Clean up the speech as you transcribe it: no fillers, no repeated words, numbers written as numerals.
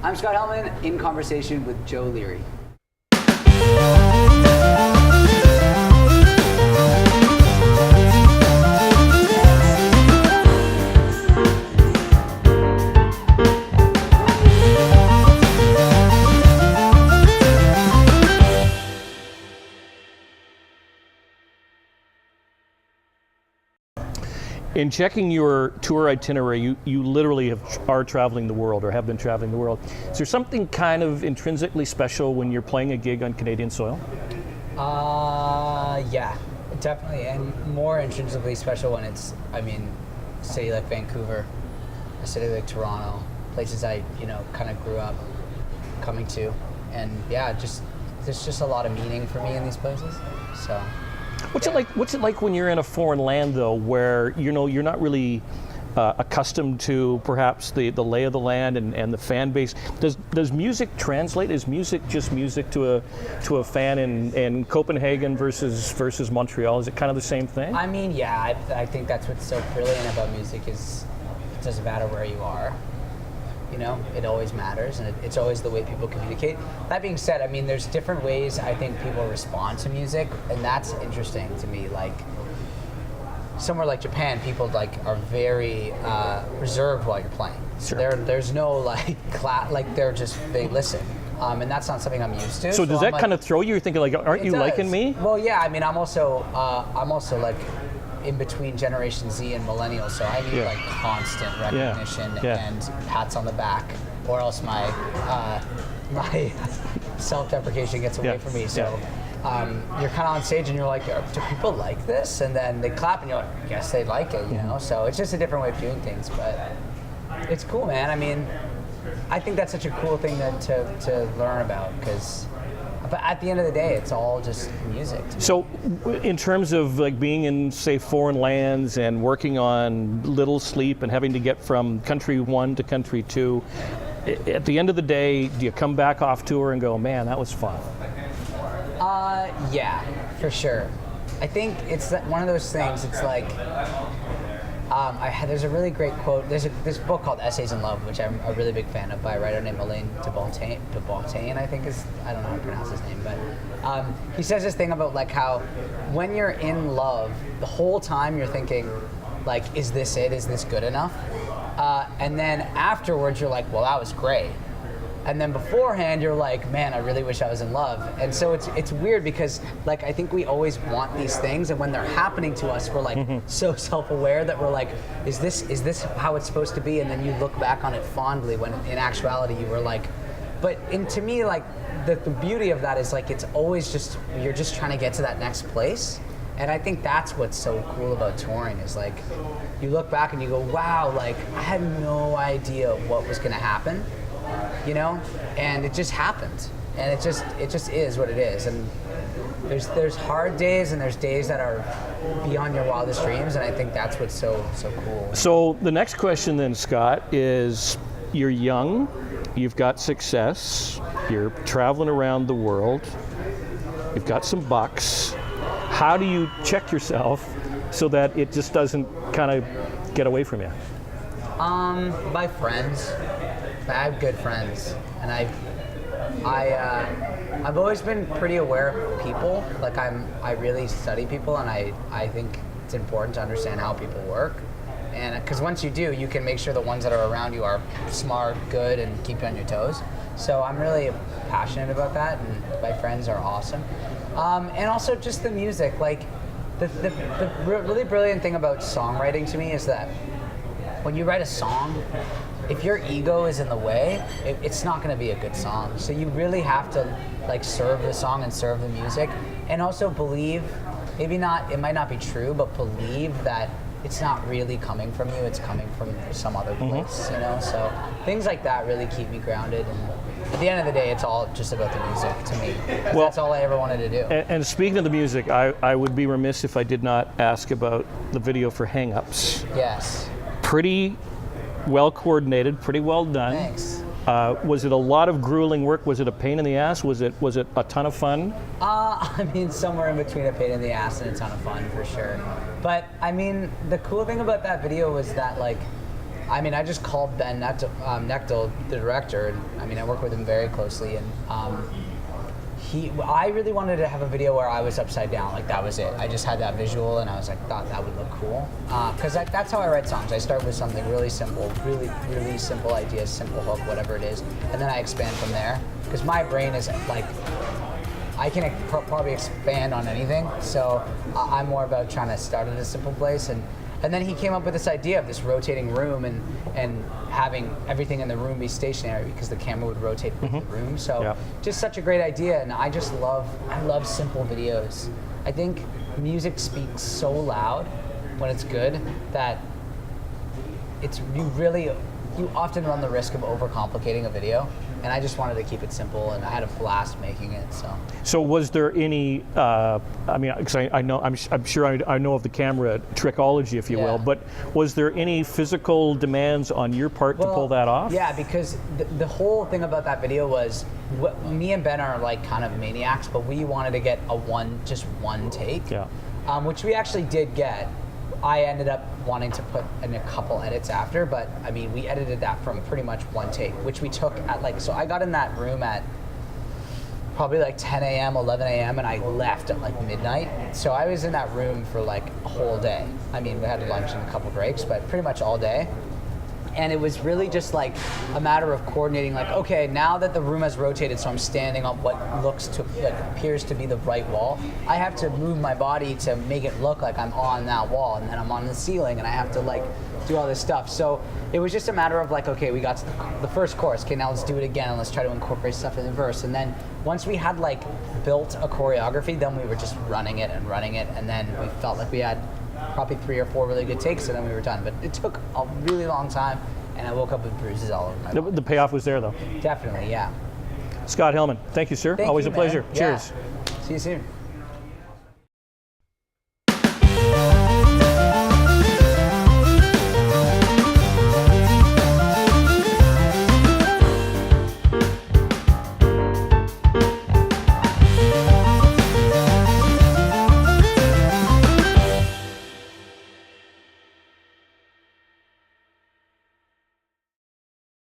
I'm Scott Helman in conversation with Joe Leary. In checking your tour itinerary, you literally are traveling the world or have been traveling the world. Is there something kind of intrinsically special when you're playing a gig on Canadian soil? Yeah, definitely, and more intrinsically special when it's, a city like Vancouver, a city like Toronto, places I, kind of grew up coming to, and yeah, there's just a lot of meaning for me in these places, so. What's it like when you're in a foreign land though, where you're not really accustomed to perhaps the lay of the land and the fan base? Does music translate? Is music just music to a fan in Copenhagen versus Montreal? Is it kind of the same thing? Yeah, I think that's what's so brilliant about music is it doesn't matter where you are. It always matters, and it's always the way people communicate. That being said, there's different ways I think people respond to music, and that's interesting to me. Like, somewhere like Japan, people are very reserved while you're playing. Sure. There's no they listen. And that's not something I'm used to. So does that kind of throw you? You're thinking aren't you liking me? Well, yeah. I'm also like in between Generation Z and Millennials, so I need constant recognition and pats on the back, or else my self-deprecation gets away from me. So you're kind of on stage and you're like, do people like this? And then they clap and you're like, yes, they like it, So it's just a different way of doing things, but it's cool, man. I think that's such a cool thing to learn about, but at the end of the day, it's all just music. So in terms of being in, say, foreign lands and working on Little Sleep and having to get from country 1 to country 2, at the end of the day, do you come back off tour and go, man, that was fun? Yeah, for sure. I think it's one of those things, it's like, there's a really great quote. There's this book called Essays in Love, which I'm a really big fan of, by a writer named Alain de Botton, I think I don't know how to pronounce his name, but he says this thing about how when you're in love, the whole time you're thinking, is this it? Is this good enough? And then afterwards you're like, well, that was great. And then beforehand, you're like, man, I really wish I was in love. And so it's weird because, I think we always want these things, and when they're happening to us, we're so self-aware that we're like, is this how it's supposed to be? And then you look back on it fondly when in actuality you were like, to me, the beauty of that is it's always just, you're just trying to get to that next place. And I think that's what's so cool about touring is you look back and you go, wow, I had no idea what was gonna happen. And it just happened, and it just is what it is. And there's hard days and there's days that are beyond your wildest dreams, and I think that's what's so cool. So the next question then, Scott, is you're young, you've got success, you're traveling around the world, you've got some bucks. How do you check yourself so that it just doesn't kind of get away from you? My friends. I have good friends, and I've always been pretty aware of people. I really study people, and I think it's important to understand how people work. And because once you do, you can make sure the ones that are around you are smart, good, and keep you on your toes. So I'm really passionate about that, and my friends are awesome. And also just the music. The really brilliant thing about songwriting to me is that when you write a song, if your ego is in the way, it's not going to be a good song. So you really have to serve the song and serve the music, and also believe, it might not be true, but believe that it's not really coming from you, it's coming from some other place, So things like that really keep me grounded, and at the end of the day, it's all just about the music to me. Well, that's all I ever wanted to do. And speaking of the music, I would be remiss if I did not ask about the video for Hang Ups. Yes. Pretty well coordinated, pretty well done. Thanks. Was it a lot of grueling work? Was it a pain in the ass? Was it a ton of fun? Somewhere in between a pain in the ass and a ton of fun, for sure. But the cool thing about that video was that I mean, I just called Benn McGuire, the director, and I mean, I work with him very closely, and I really wanted to have a video where I was upside down, like that was it. I just had that visual, and I was like, thought that would look cool. Because that's how I write songs. I start with something really simple, really simple ideas, simple hook, whatever it is, and then I expand from there. Because my brain is like, I can probably expand on anything, so I'm more about trying to start at a simple place. And then he came up with this idea of this rotating room and having everything in the room be stationary because the camera would rotate with the room. So just such a great idea, and I love simple videos. I think music speaks so loud when it's good that you often run the risk of overcomplicating a video. And I just wanted to keep it simple, and I had a blast making it. So was there any? I mean, because I know, I'm sure I know of the camera trickology, if you will. But was there any physical demands on your part to pull that off? Yeah, because the whole thing about that video was, me and Ben are like kind of maniacs, but we wanted to get just one take. Yeah. Which we actually did get. I ended up wanting to put in a couple edits after, but I mean, we edited that from pretty much one take, which we took at so I got in that room at probably like 10 a.m., 11 a.m., and I left at like midnight. So I was in that room for like a whole day. I mean, we had lunch and a couple breaks, but pretty much all day. And it was really just like a matter of coordinating, like, okay, now that the room has rotated, so I'm standing on what appears to be the right wall, I have to move my body to make it look like I'm on that wall, and then I'm on the ceiling, and I have to like do all this stuff. So it was just a matter of like, okay, we got to the first chorus, okay, now let's do it again, and let's try to incorporate stuff in the verse. And then once we had like built a choreography, then we were just running it, and then we felt like we had probably 3 or 4 really good takes, and then we were done. But it took a really long time, and I woke up with bruises all over my body. The payoff was there, though. Definitely, yeah. Scott Helman, thank you, sir. Thank Always you, a pleasure. man. Cheers. Yeah. See you soon.